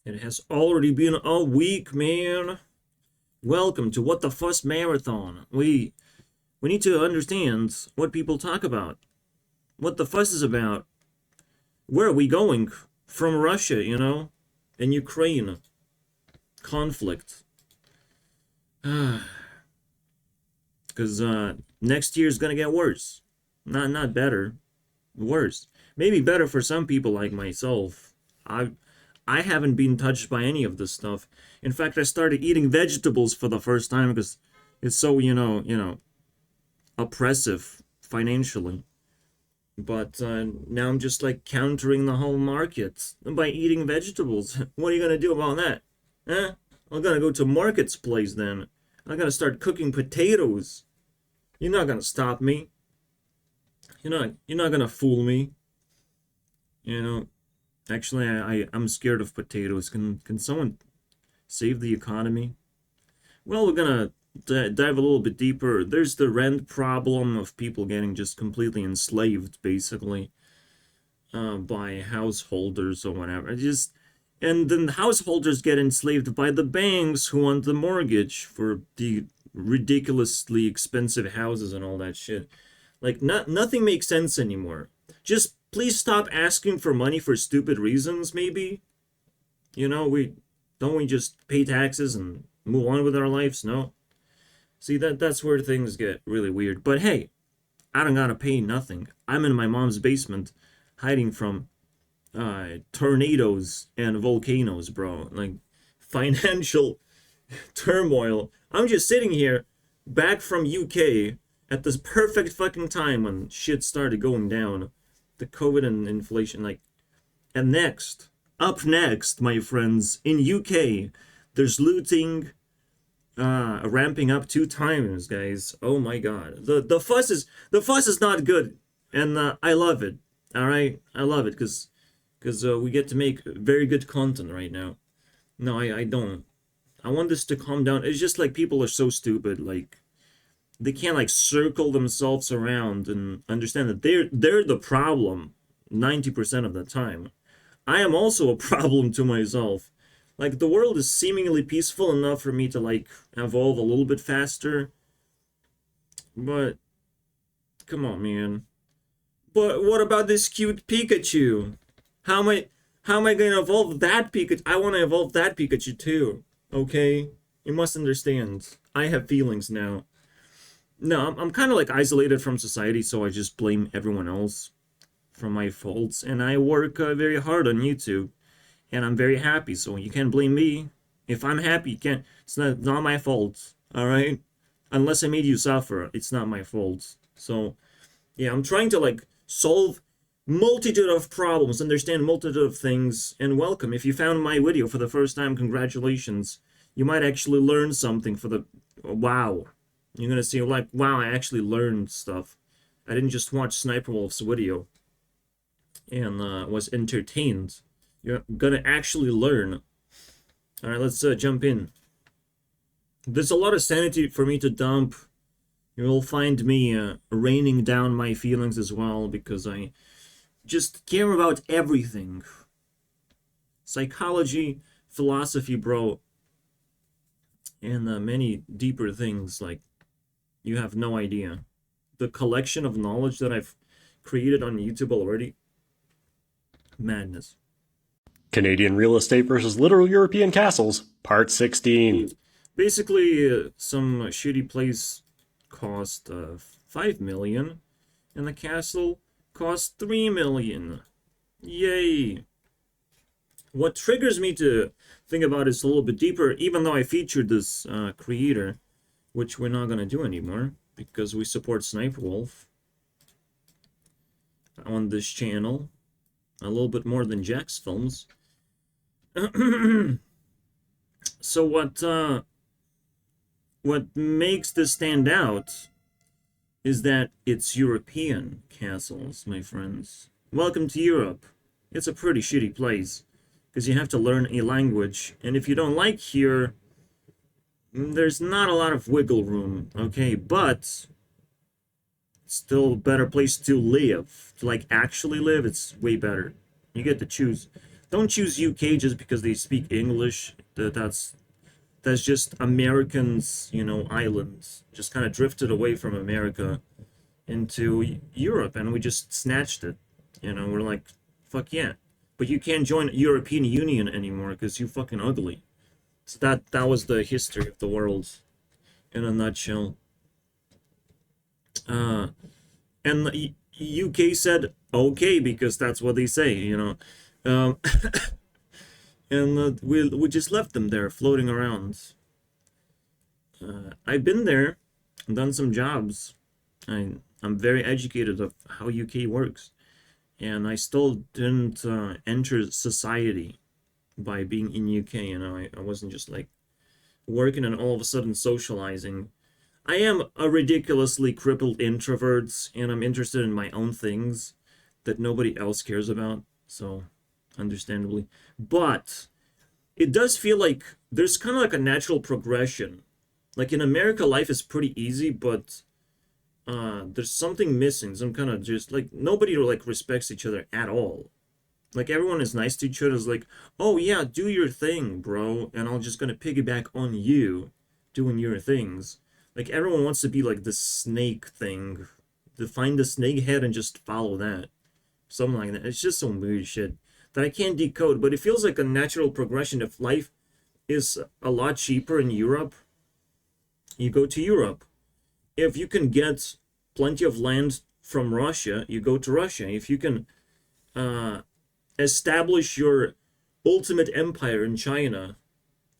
It has already been a week, man. Welcome to What the Fuss Marathon. We need to understand what people talk about, what the fuss is about. Where are we going from Russia, and Ukraine conflict? Because next year is gonna get worse. Not better, worse. Maybe better for some people like myself. I haven't been touched by any of this stuff. In fact, I started eating vegetables for the first time because it's so oppressive financially. But now I'm just like countering the whole market by eating vegetables. What are you gonna do about that? Huh? I'm gonna go to Market's place then. I'm gonna start cooking potatoes. You're not gonna stop me. You're not gonna fool me. You know. Actually, I'm scared of potatoes. Can someone save the economy? Well, we're gonna dive a little bit deeper. There's the rent problem of people getting just completely enslaved, basically, by householders or whatever. And then the householders get enslaved by the banks who want the mortgage for the ridiculously expensive houses and all that shit. Like, nothing makes sense anymore. Just please stop asking for money for stupid reasons, maybe. We just pay taxes and move on with our lives? No. See, that's where things get really weird. But hey, I don't gotta pay nothing. I'm in my mom's basement hiding from tornadoes and volcanoes, bro. Like, financial turmoil. I'm just sitting here back from UK at this perfect fucking time when shit started going down. The COVID and inflation, like, and up next, my friends, in UK, there's looting, ramping up 2 times, guys. Oh my god, the fuss is not good, and I love it. All right, I love it because we get to make very good content right now. No, I don't. I want this to calm down. It's just like people are so stupid, like they can't like circle themselves around and understand that they're the problem 90% of the time. I am also a problem to myself. Like, the world is seemingly peaceful enough for me to like evolve a little bit faster, but come on, man. But what about this cute Pikachu? How am I going to evolve that Pikachu? I want to evolve that Pikachu too. Okay? You must understand. I have feelings now. No, I'm kind of like isolated from society, so I just blame everyone else for my faults. And I work very hard on YouTube, and I'm very happy, so you can't blame me. If I'm happy, you can't. It's not my fault, all right? Unless I made you suffer, it's not my fault. So, yeah, I'm trying to like solve multitude of problems, understand multitude of things, and welcome. If you found my video for the first time, congratulations. You might actually learn something for the wow. You're gonna see, like, wow, I actually learned stuff. I didn't just watch Sniper Wolf's video and was entertained. You're gonna actually learn. All right, let's jump in. There's a lot of sanity for me to dump. You will find me reining down my feelings as well because I just care about everything. Psychology, philosophy, bro, and many deeper things like you have no idea. The collection of knowledge that I've created on YouTube already, madness. Canadian Real Estate versus Literal European Castles, Part 16. Basically, some shitty place cost 5 million, and the castle cost 3 million. Yay! What triggers me to think about this a little bit deeper, even though I featured this creator, which we're not gonna do anymore because we support Sniper Wolf on this channel a little bit more than Jack's films. So what makes this stand out is that it's European castles, my friends. Welcome to Europe. It's a pretty shitty place because you have to learn a language, and if you don't like here, there's not a lot of wiggle room, okay? But still a better place to live. To like actually live, it's way better. You get to choose don't choose UK just because they speak English. That's just Americans, you know, islands just kind of drifted away from America into Europe, and we just snatched it. You know, we're like, fuck yeah. But you can't join European Union anymore because you fucking ugly. So that was the history of the world in a nutshell. Uh, and the UK said okay because that's what they say, you know. Um, and we just left them there floating around. I've been there, done some jobs. I'm very educated of how UK works, and I still didn't enter society by being in UK. You know, I wasn't just like working and all of a sudden socializing. I am a ridiculously crippled introvert, and I'm interested in my own things that nobody else cares about. So, understandably, but it does feel like there's kind of like a natural progression. Like in America, life is pretty easy, but there's something missing. Some kind of just like nobody like respects each other at all. Like everyone is nice to each other. It's like, oh yeah, do your thing, bro, and I'm just gonna piggyback on you doing your things. Like everyone wants to be like the snake thing, to find the snake head and just follow that, something like that. It's just some weird shit that I can't decode. But it feels like a natural progression. If life is a lot cheaper in Europe, you go to Europe. If you can get plenty of land from Russia, you go to Russia. If you can establish your ultimate empire in China,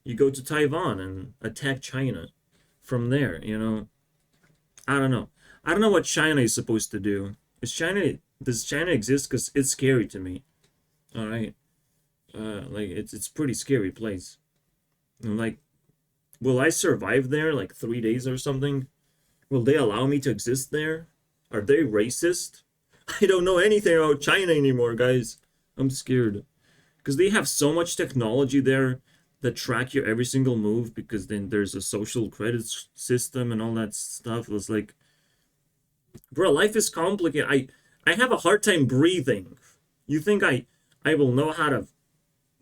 you go to Taiwan and attack China from there, you know. I don't know. I don't know what China is supposed to do. Does China exist? Because it's scary to me. All right. Like it's pretty scary place. And like, will I survive there like 3 days or something? Will they allow me to exist there? Are they racist? I don't know anything about China anymore, guys. I'm scared. Because they have so much technology there that track your every single move, because then there's a social credit system and all that stuff. It was like, bro, life is complicated. I have a hard time breathing. You think I will know how to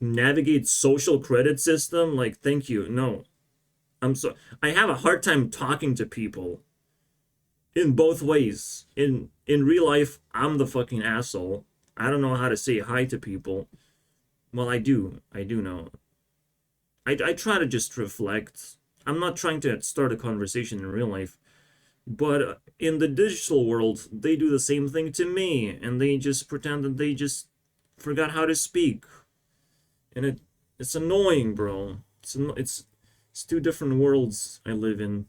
navigate social credit system? Like, thank you. No. I have a hard time talking to people in both ways. In real life, I'm the fucking asshole. I don't know how to say hi to people. Well, I do know. I try to just reflect. I'm not trying to start a conversation in real life, but in the digital world, they do the same thing to me, and they just pretend that they just forgot how to speak, and it's annoying, bro. It's two different worlds I live in.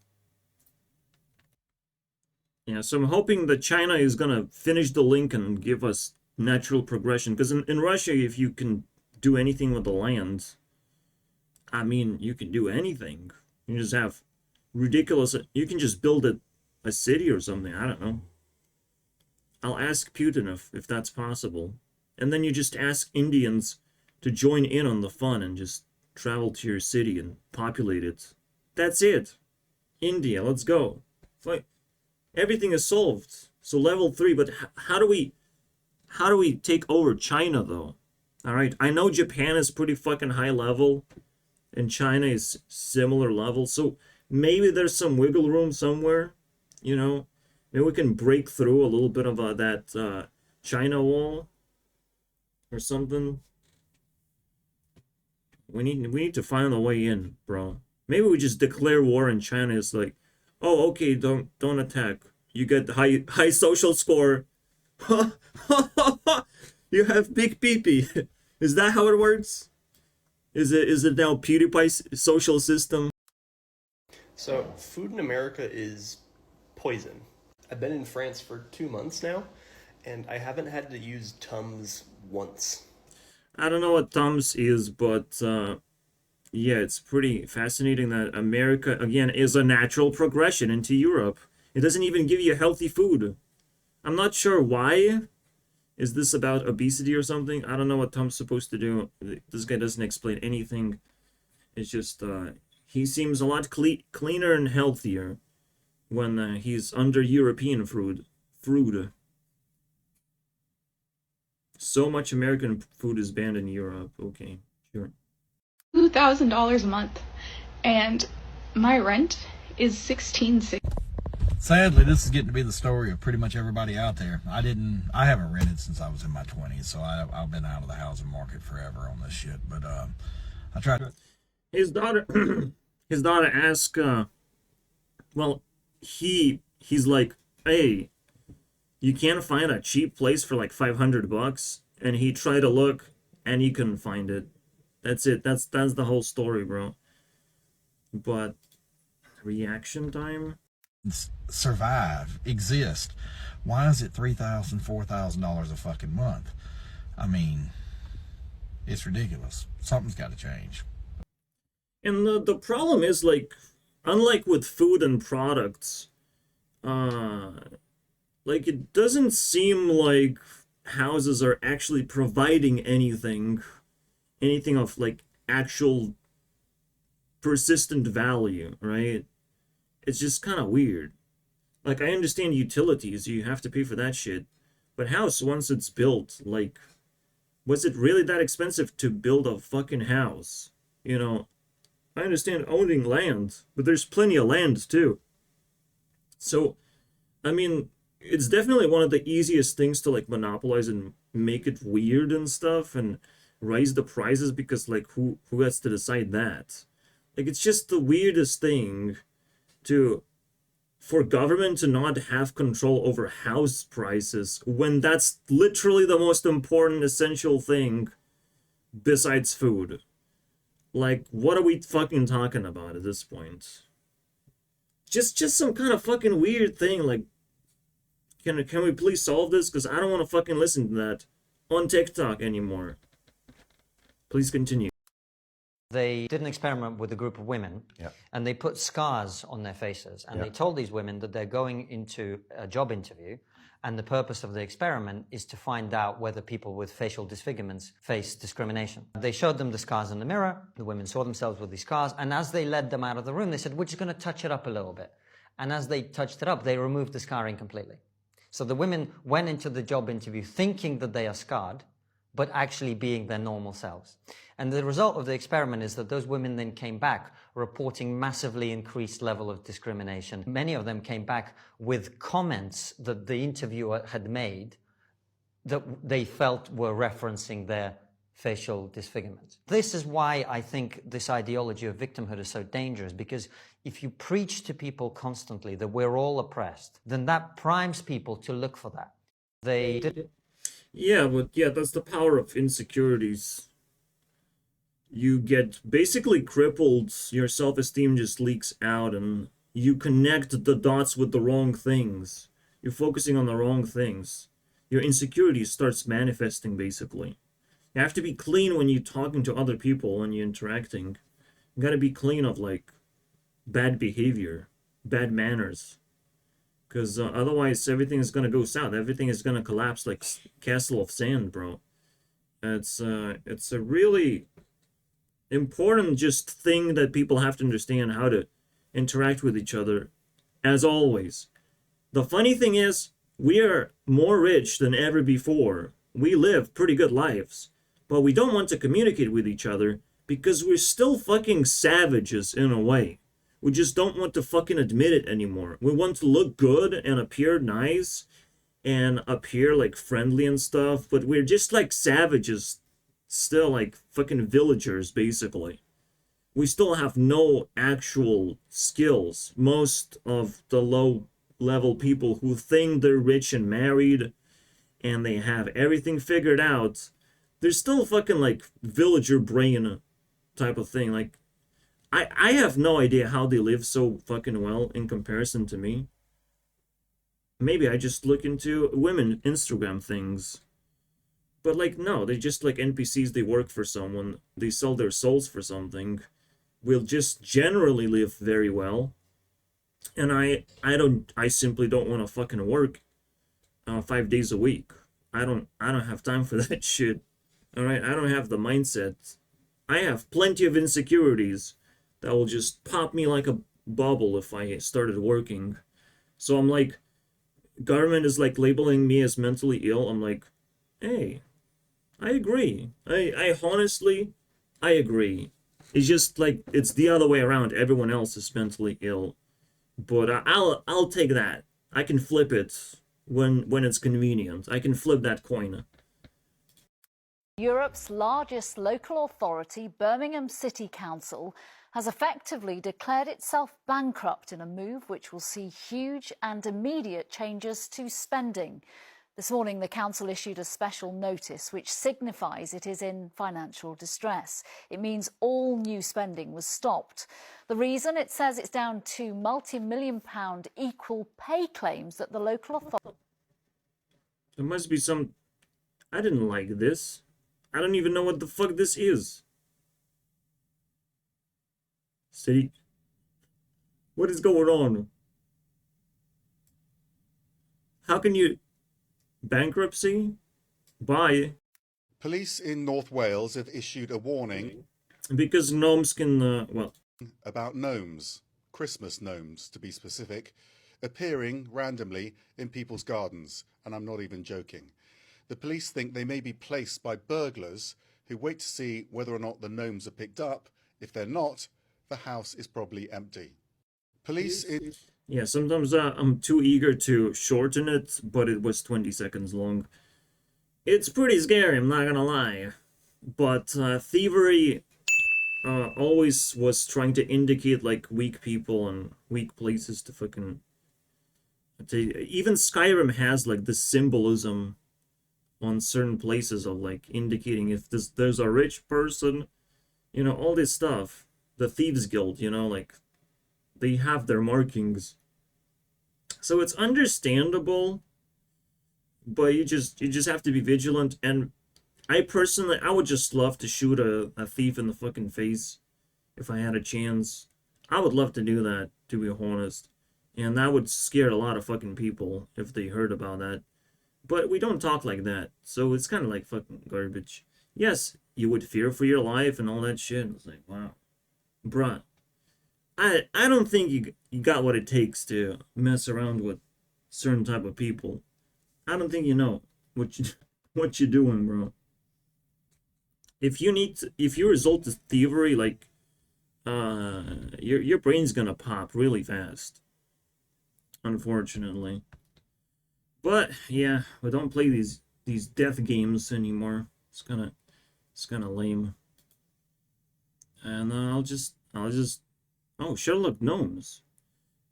Yeah, so I'm hoping that China is gonna finish the link and give us natural progression. Because in Russia, if you can do anything with the land, I mean, you can do anything. You just have ridiculous. You can just build a city or something. I don't know. I'll ask Putin if that's possible, and then you just ask Indians to join in on the fun and just travel to your city and populate it. That's it. India, let's go. Like, everything is solved. So level 3, but how do we take over China though? All right, I know Japan is pretty fucking high level, and China is similar level. So maybe there's some wiggle room somewhere, you know. Maybe we can break through a little bit of that China wall or something. We need to find a way in, bro. Maybe we just declare war and China is like, oh, okay, don't attack. You get high social score. You have big peepee. Is that how it works? Is it now PewDiePie's social system? So, food in America is poison. I've been in France for 2 months now, and I haven't had to use Tums once. I don't know what Tums is, but yeah, it's pretty fascinating that America, again, is a natural progression into Europe. It doesn't even give you healthy food. I'm not sure why. Is this about obesity or something? I don't know what Tom's supposed to do. This guy doesn't explain anything. It's just, he seems a lot cleaner and healthier when he's under European food. So much American food is banned in Europe. Okay, sure. $2,000 a month, and my rent is $1,660. Sadly, this is getting to be the story of pretty much everybody out there. I haven't rented since I was in my 20s, so I've been out of the housing market forever on this shit. But I tried to. His daughter, his daughter asked, well, he's like, hey, you can't find a cheap place for like $500, and he tried to look, and he couldn't find it. That's it. That's the whole story, bro. But reaction time. Survive, exist. Why is it $3,000, $4,000 a fucking month? I mean, it's ridiculous. Something's got to change. And the problem is, like, unlike with food and products, like, it doesn't seem like houses are actually providing anything of like actual persistent value, right? It's just kind of weird. Like, I understand utilities, you have to pay for that shit, but house, once it's built, like, was it really that expensive to build a fucking house? You know, I understand owning land, but there's plenty of land too. So, I mean, it's definitely one of the easiest things to like monopolize and make it weird and stuff and raise the prices, because like who has to decide that? Like, it's just the weirdest thing for government to not have control over house prices when that's literally the most important essential thing besides food. Like, what are we fucking talking about at this point? Just some kind of fucking weird thing. Like, can we please solve this? Because I don't want to fucking listen to that on TikTok anymore. Please continue. They did an experiment with a group of women, and they put scars on their faces, and they told these women that they're going into a job interview, and the purpose of the experiment is to find out whether people with facial disfigurements face discrimination. They showed them the scars in the mirror. The women saw themselves with these scars, and as they led them out of the room, they said, we're just going to touch it up a little bit. And as they touched it up, they removed the scarring completely. So the women went into the job interview thinking that they are scarred, but actually being their normal selves. And the result of the experiment is that those women then came back reporting massively increased level of discrimination. Many of them came back with comments that the interviewer had made that they felt were referencing their facial disfigurement. This is why I think this ideology of victimhood is so dangerous, because if you preach to people constantly that we're all oppressed, then that primes people to look for that. Yeah, but yeah, that's the power of insecurities. You get basically crippled, your self-esteem just leaks out, and you connect the dots with the wrong things. You're focusing on the wrong things. Your insecurity starts manifesting, basically. You have to be clean when you're talking to other people, when you're interacting. You gotta be clean of, like, bad behavior, bad manners. Because otherwise everything is gonna go south. Everything is gonna collapse like castle of sand, bro. It's a really important just thing that people have to understand how to interact with each other, as always. The funny thing is, we are more rich than ever before. We live pretty good lives, but we don't want to communicate with each other because we're still fucking savages in a way. We just don't want to fucking admit it anymore. We want to look good and appear nice and appear like friendly and stuff, but we're just like savages, still like fucking villagers, basically. We still have no actual skills. Most of the low level people who think they're rich and married and they have everything figured out, they're still fucking like villager brain type of thing. Like, I have no idea how they live so fucking well in comparison to me. Maybe I just look into women Instagram things. But like, no, they're just like NPCs. They work for someone. They sell their souls for something. Will just generally live very well. And I simply don't want to fucking work 5 days a week. I don't have time for that shit. All right, I don't have the mindset. I have plenty of insecurities that will just pop me like a bubble if I started working. So I'm like, government is like labeling me as mentally ill. I'm like, hey, I agree. I honestly, I agree. It's just like it's the other way around. Everyone else is mentally ill, but I'll take that. I can flip it when it's convenient. I can flip that coin. Europe's largest local authority, Birmingham City Council, has effectively declared itself bankrupt in a move which will see huge and immediate changes to spending. This morning, the council issued a special notice which signifies it is in financial distress. It means all new spending was stopped. The reason, it says, it's down to multi-million-pound equal pay claims that the local authority... There must be some... I didn't like this. I don't even know what the fuck this is. City... What is going on? How can you... Bankruptcy? By... Police in North Wales have issued a warning Because gnomes can, well... about gnomes, Christmas gnomes to be specific, appearing randomly in people's gardens, and I'm not even joking. The police think they may be placed by burglars who wait to see whether or not the gnomes are picked up. If they're not, the house is probably empty. Police in... Yeah, sometimes I'm too eager to shorten it, but it was 20 seconds long. It's pretty scary, I'm not gonna lie. But thievery always was trying to indicate like weak people and weak places to fucking... Even Skyrim has like this symbolism on certain places of like indicating if there's a rich person, you know, all this stuff. The Thieves Guild, you know, like they have their markings. So it's understandable, but you just have to be vigilant. And I personally, I would just love to shoot a thief in the fucking face if I had a chance. I would love to do that, to be honest. And that would scare a lot of fucking people if they heard about that. But we don't talk like that, so it's kind of like fucking garbage. Yes, you would fear for your life and all that shit. It's like, wow. Bruh. I don't think you got what it takes to mess around with certain type of people. I don't think you know what you're doing, bro. If you resort to thievery, like your brain's gonna pop really fast. Unfortunately. But yeah, we don't play these death games anymore. It's kind of lame. And I'll just oh, Sherlock Gnomes.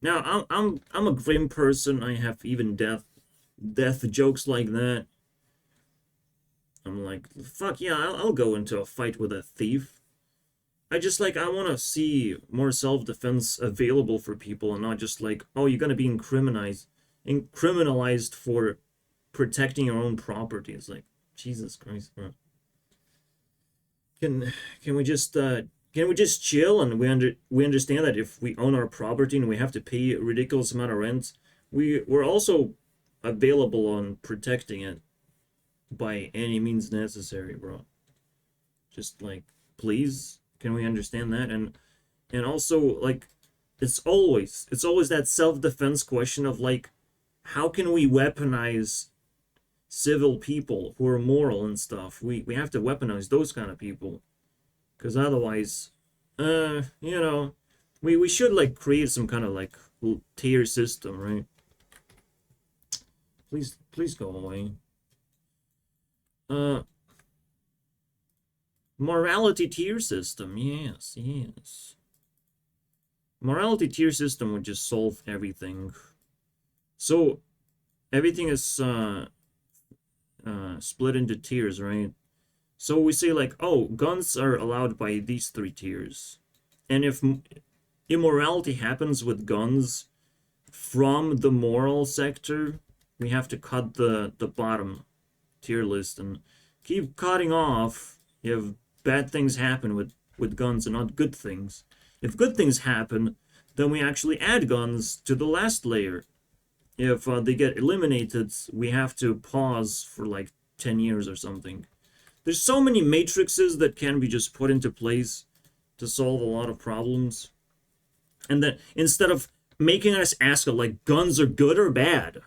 Now I'm a grim person. I have even death jokes like that. I'm like, fuck yeah, I'll go into a fight with a thief. I want to see more self-defense available for people and not just like, oh, you're gonna be criminalized for protecting your own property. It's like, Jesus Christ, bro. Can we just chill and we understand that if we own our property and we have to pay a ridiculous amount of rent, we're also available on protecting it by any means necessary, bro. Just like, please, can we understand that? And also, like, it's always that self-defense question of like, how can we weaponize civil people who are moral and stuff? We have to weaponize those kind of people, because otherwise, you know, we should like create some kind of like tier system, right? Please go away. Morality tier system, yes. Morality tier system would just solve everything. So everything is split into tiers, right? So we say like, oh, guns are allowed by these 3 tiers. And if immorality happens with guns from the moral sector, we have to cut the bottom tier list and keep cutting off if bad things happen with guns and not good things. If good things happen, then we actually add guns to the last layer. If they get eliminated, we have to pause for like 10 years or something. There's so many matrices that can be just put into place to solve a lot of problems. And then instead of making us ask like, guns are good or bad,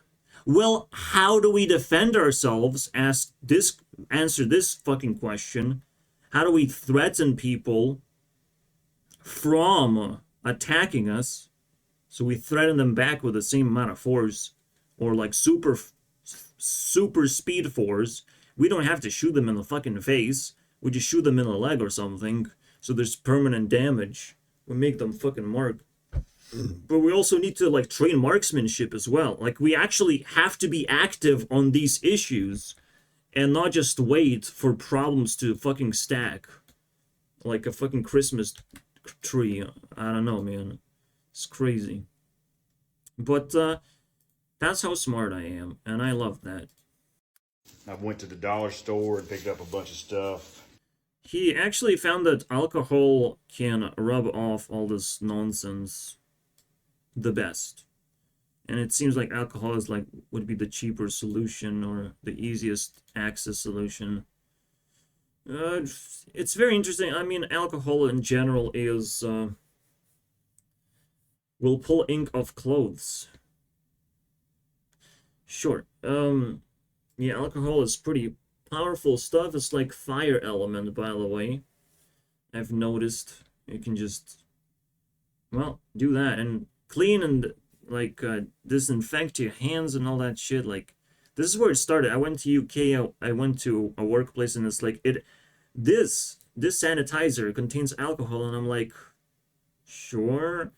Well, how do we defend ourselves? Answer this fucking question. How do we threaten people from attacking us? So we threaten them back with the same amount of force, or like super speed force. We don't have to shoot them in the fucking face. We just shoot them in the leg or something. So there's permanent damage. We make them fucking mark. But we also need to like train marksmanship as well. Like we actually have to be active on these issues and not just wait for problems to fucking stack like a fucking Christmas tree. I don't know, man. It's crazy. But that's how smart I am, and I love that. I went to the dollar store and picked up a bunch of stuff. He actually found that alcohol can rub off all this nonsense the best. And it seems like alcohol is like would be the cheaper solution or the easiest access solution. It's very interesting. I mean, alcohol in general is will pull ink off clothes. Sure. Yeah, alcohol is pretty powerful stuff. It's like fire element, by the way. I've noticed you can just, well, do that and clean and like disinfect your hands and all that shit. Like, this is where it started. I went to UK. I went to a workplace and it's like this sanitizer contains alcohol, and I'm like, sure.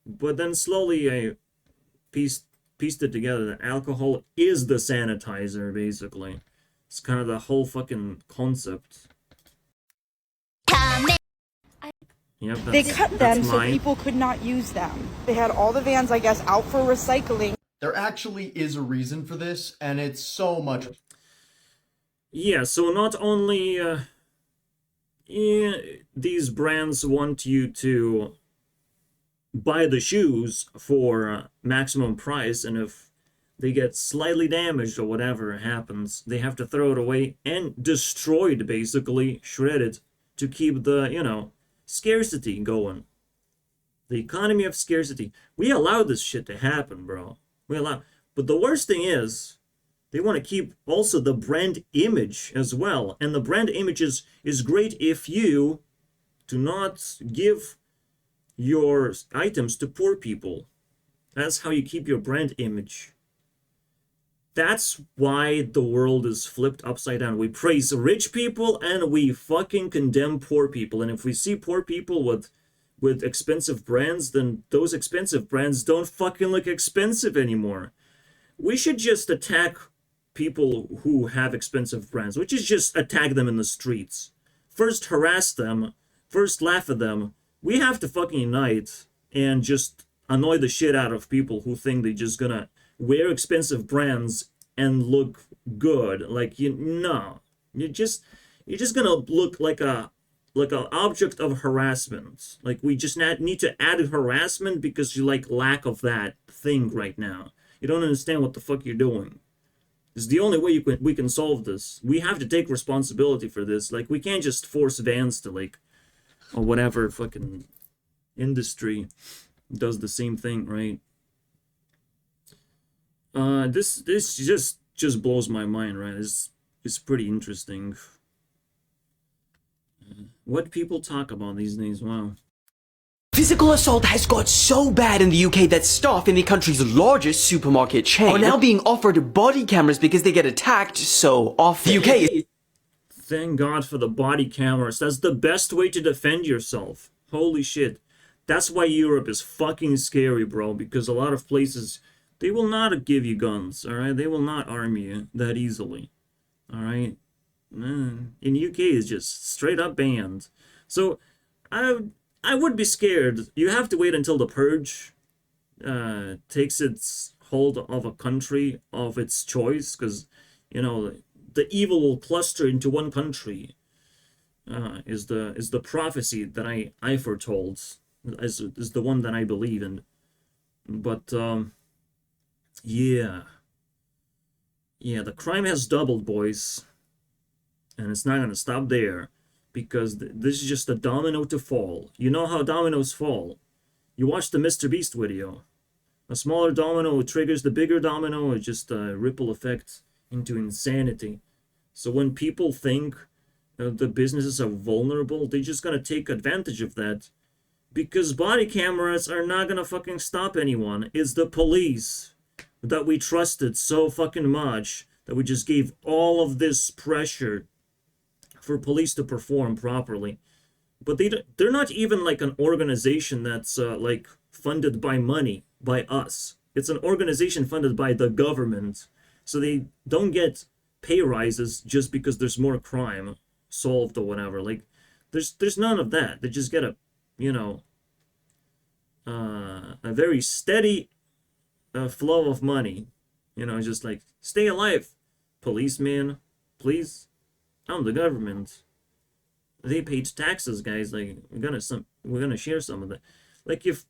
But then slowly I pieced it together that alcohol is the sanitizer, basically. It's kind of the whole fucking concept. Yep, they cut them so people could not use them. They had all the vans, I guess, out for recycling. There actually is a reason for this, and it's so much. Yeah, so not only these brands want you to buy the shoes for maximum price, and if they get slightly damaged or whatever happens, they have to throw it away and destroy it, basically, shred it, to keep the, you know, scarcity going. The economy of scarcity. We allow this shit to happen, bro. We allow. But the worst thing is, they want to keep also the brand image as well. And the brand image is great if you do not give your items to poor people. That's how you keep your brand image. That's why the world is flipped upside down. We praise rich people and we fucking condemn poor people. And if we see poor people with expensive brands, then those expensive brands don't fucking look expensive anymore. We should just attack people who have expensive brands. We should just attack them in the streets. First harass them, first laugh at them. We have to fucking unite and just annoy the shit out of people who think they're just gonna wear expensive brands and look good. Like, you're just gonna look like an object of harassment. Like, we just need to add harassment because you like lack of that thing right now. You don't understand what the fuck you're doing. It's the only way we can solve this. We have to take responsibility for this. Like, we can't just force Vans to like, or whatever fucking industry does the same thing, right? This just blows my mind, right? It's pretty interesting. What people talk about these days, wow. Physical assault has got so bad in the UK that staff in the country's largest supermarket chain are now being offered body cameras because they get attacked so often. The UK. Thank God for the body cameras. That's the best way to defend yourself. Holy shit. That's why Europe is fucking scary, bro. Because a lot of places, they will not give you guns, alright? They will not arm you that easily, alright? In UK, it's just straight up banned. So, I would be scared. You have to wait until the purge takes its hold of a country of its choice, because, you know, the evil will cluster into one country. Is the prophecy that I foretold, is the one that I believe in. But yeah, the crime has doubled, boys, and it's not gonna stop there, because this is just a domino to fall. You know how dominoes fall. You watched the Mr. Beast video. A smaller domino triggers the bigger domino. It's just a ripple effect into insanity. So when people think the businesses are vulnerable, they're just gonna take advantage of that. Because body cameras are not gonna fucking stop anyone. It's the police that we trusted so fucking much that we just gave all of this pressure for police to perform properly. But they're not even like an organization that's like funded by money, by us. It's an organization funded by the government. So they don't get pay rises just because there's more crime solved or whatever. Like, there's none of that. They just get a, you know, a very steady flow of money. You know, just like, stay alive, policeman, please. I'm the government. They paid taxes, guys. Like, we're gonna share some of that. Like, if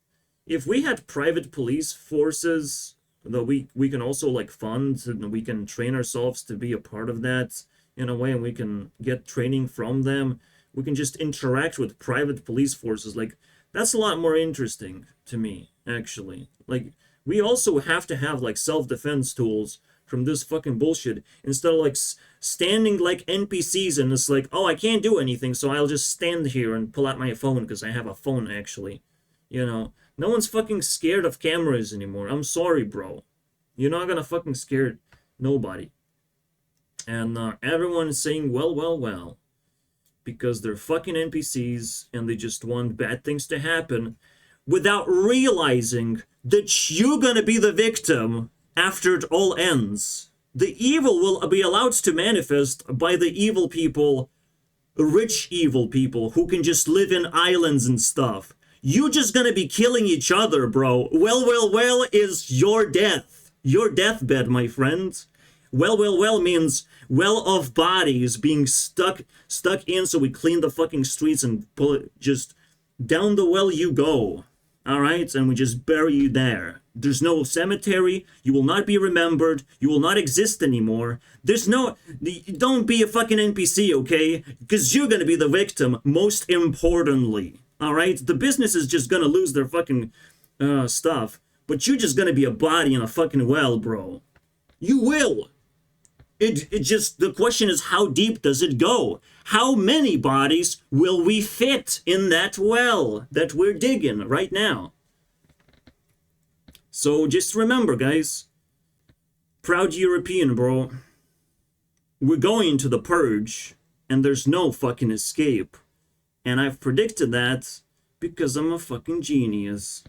we had private police forces that we can also like fund, and we can train ourselves to be a part of that in a way, and we can get training from them, we can just interact with private police forces. Like, that's a lot more interesting to me, actually. Like, we also have to have like self-defense tools from this fucking bullshit, instead of like standing like NPCs and it's like, oh, I can't do anything, so I'll just stand here and pull out my phone because I have a phone, actually. You know, no one's fucking scared of cameras anymore. I'm sorry, bro. You're not gonna fucking scare nobody. And everyone is saying, well, because they're fucking NPCs and they just want bad things to happen without realizing that you're gonna be the victim after it all ends. The evil will be allowed to manifest by the evil people, rich evil people who can just live in islands and stuff. You just gonna be killing each other, bro. Well is your death. Your deathbed, my friend. Well means well of bodies being stuck in, so we clean the fucking streets and pull it just down the well you go. Alright? And we just bury you there. There's no cemetery. You will not be remembered. You will not exist anymore. There's no... Don't be a fucking NPC, okay? Because you're gonna be the victim, most importantly. Alright? The business is just gonna lose their fucking stuff. But you're just gonna be a body in a fucking well, bro. You will! It just... The question is, how deep does it go? How many bodies will we fit in that well that we're digging right now? So just remember, guys. Proud European, bro. We're going to the purge, and there's no fucking escape. And I've predicted that because I'm a fucking genius.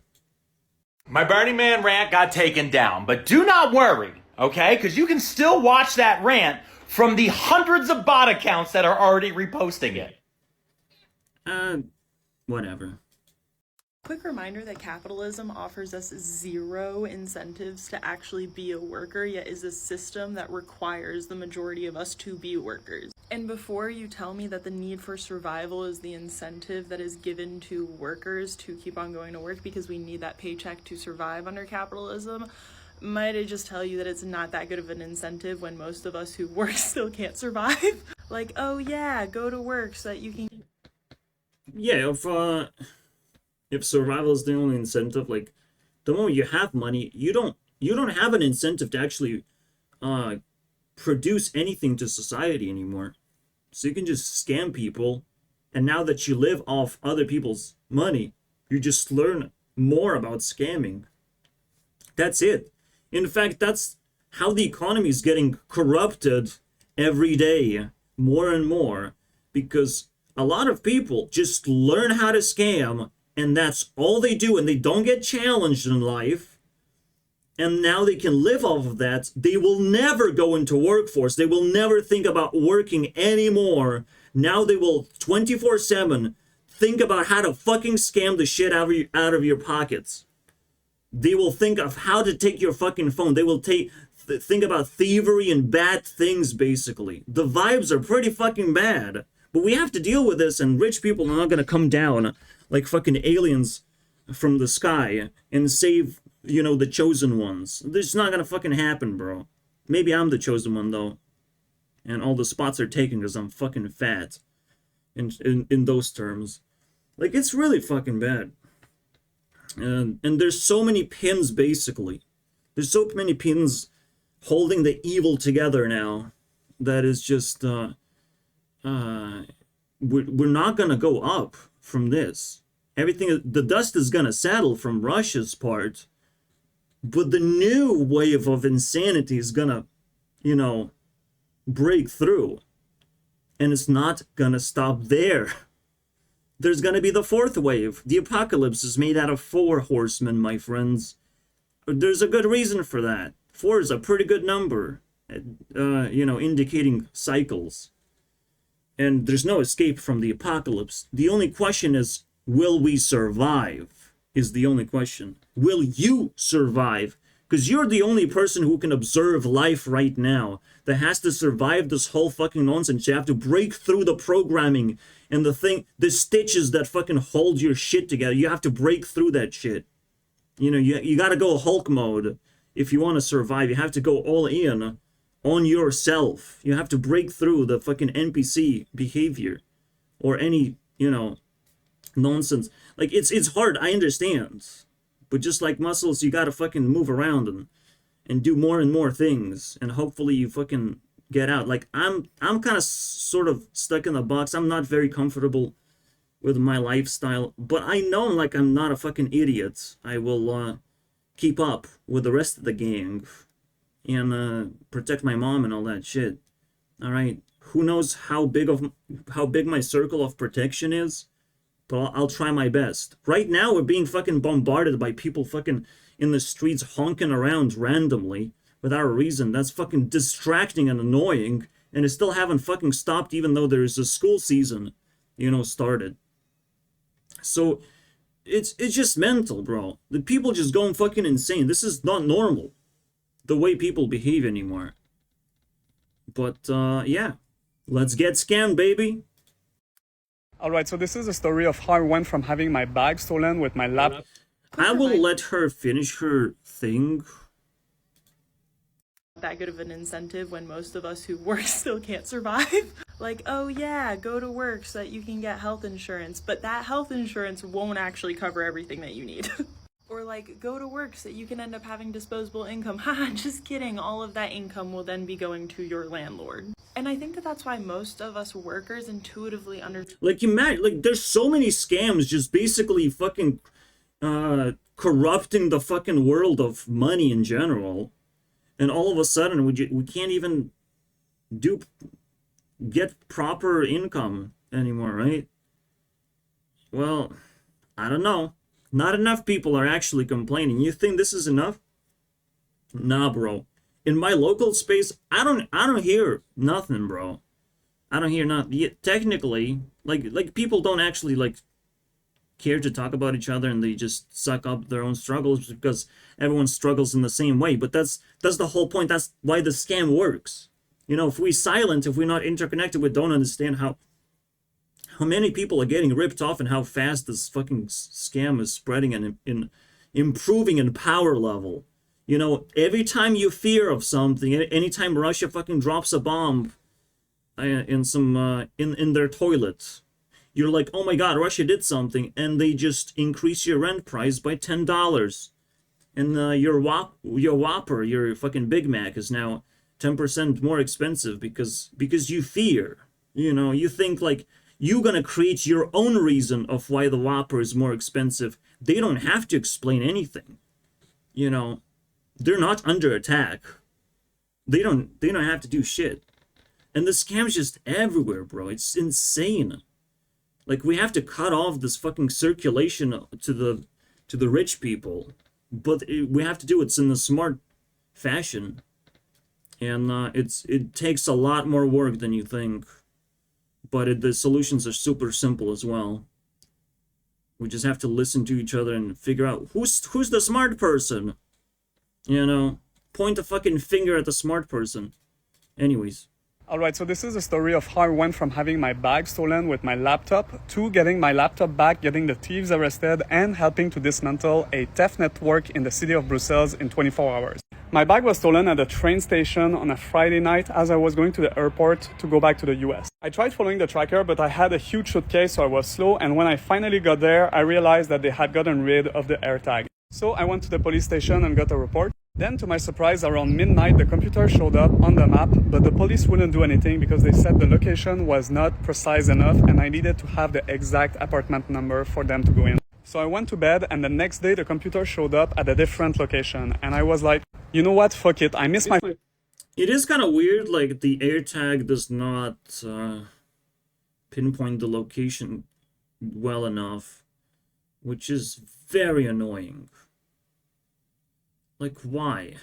My Burning Man rant got taken down, but do not worry, okay? Because you can still watch that rant from the hundreds of bot accounts that are already reposting it. Whatever. Quick reminder that capitalism offers us zero incentives to actually be a worker, yet is a system that requires the majority of us to be workers. And before you tell me that the need for survival is the incentive that is given to workers to keep on going to work because we need that paycheck to survive under capitalism, might I just tell you that it's not that good of an incentive when most of us who work still can't survive? Like, oh yeah, go to work so that you can... Yeah, if survival is the only incentive, like, the moment you have money, you don't have an incentive to actually produce anything to society anymore. So you can just scam people, and now that you live off other people's money, you just learn more about scamming. That's it. In fact, that's how the economy is getting corrupted every day, more and more, because a lot of people just learn how to scam, and that's all they do, and they don't get challenged in life. And now they can live off of that. They will never go into workforce. They will never think about working anymore. Now they will 24/7 think about how to fucking scam the shit out of your pockets. They will think of how to take your fucking phone. They will think about thievery and bad things, basically. The vibes are pretty fucking bad. But we have to deal with this, and rich people are not going to come down like fucking aliens from the sky and save, you know, the chosen ones. This is not going to fucking happen, bro. Maybe I'm the chosen one, though. And all the spots are taken because I'm fucking fat. In those terms. Like, it's really fucking bad. And there's so many pins, basically. There's so many pins holding the evil together now that is just, we're not gonna go up from this. Everything, the dust is gonna settle from Russia's part, but the new wave of insanity is gonna, you know, break through. And it's not gonna stop there. There's gonna be the fourth wave. The apocalypse is made out of 4 horsemen, my friends. There's a good reason for that. 4 is a pretty good number, you know, indicating cycles. And there's no escape from the apocalypse. The only question is, will we survive? Is the only question. Will you survive? Because you're the only person who can observe life right now that has to survive this whole fucking nonsense. You have to break through the programming and the stitches that fucking hold your shit together. You have to break through that shit. You know, you got to go Hulk mode if you want to survive. You have to go all in on yourself. You have to break through the fucking NPC behavior or any, you know, nonsense. Like, it's hard, I understand. But just like muscles, you got to fucking move around and do more and more things. And hopefully you fucking get out. Like, I'm kind of sort of stuck in the box. I'm not very comfortable with my lifestyle, but I know, like, I'm not a fucking idiot. I will keep up with the rest of the gang and protect my mom and all that shit. All right, who knows how big my circle of protection is, but I'll try my best. Right now, we're being fucking bombarded by people fucking in the streets honking around randomly without a reason. That's fucking distracting and annoying, and it still haven't fucking stopped, even though there's a school season, you know, started. So it's just mental, bro. The people just going fucking insane. This is not normal, the way people behave anymore. But yeah, let's get scammed, baby. Alright, so this is a story of how I went from having my bag stolen with my laptop. I will let her finish her thing. That good of an incentive when most of us who work still can't survive. Like, oh yeah, go to work so that you can get health insurance, but that health insurance won't actually cover everything that you need. Or like, go to work so that you can end up having disposable income. Haha, just kidding. All of that income will then be going to your landlord. And I think that that's why most of us workers intuitively understand. Like, like, there's so many scams just basically fucking corrupting the fucking world of money in general. And all of a sudden, we can't even get proper income anymore, right? Well, I don't know. Not enough people are actually complaining. You think this is enough? Nah, bro. In my local space, I don't hear nothing, bro. I don't hear nothing. Yeah, technically, like people don't actually like care to talk about each other, and they just suck up their own struggles because everyone struggles in the same way. But that's the whole point. That's why the scam works. You know, if we're silent, if we're not interconnected, we don't understand how many people are getting ripped off and how fast this fucking scam is spreading and improving in power level. You know, every time you fear of something, anytime Russia fucking drops a bomb in their toilet, you're like, oh my god, Russia did something, and they just increase your rent price by $10. And your Whopper, your fucking Big Mac is now 10% more expensive because you fear. You know, you think like you're gonna create your own reason of why the Whopper is more expensive. They don't have to explain anything. You know, they're not under attack. They don't have to do shit. And the scam's just everywhere, bro. It's insane. Like, we have to cut off this fucking circulation to the rich people, but we have to do it in a smart fashion. And it takes a lot more work than you think, but the solutions are super simple as well. We just have to listen to each other and figure out who's the smart person. You know, point the fucking finger at the smart person. Anyways. Alright, so this is a story of how I went from having my bag stolen with my laptop to getting my laptop back, getting the thieves arrested, and helping to dismantle a theft network in the city of Brussels in 24 hours. My bag was stolen at a train station on a Friday night as I was going to the airport to go back to the US. I tried following the tracker, but I had a huge suitcase, so I was slow, and when I finally got there, I realized that they had gotten rid of the AirTag. So I went to the police station and got a report. Then, to my surprise, around midnight, the computer showed up on the map, but the police wouldn't do anything because they said the location was not precise enough and I needed to have the exact apartment number for them to go in. So I went to bed, and the next day the computer showed up at a different location, and I was like, you know what, fuck it, I miss my... It is kind of weird, like, the AirTag does not pinpoint the location well enough, which is very annoying. Like, why?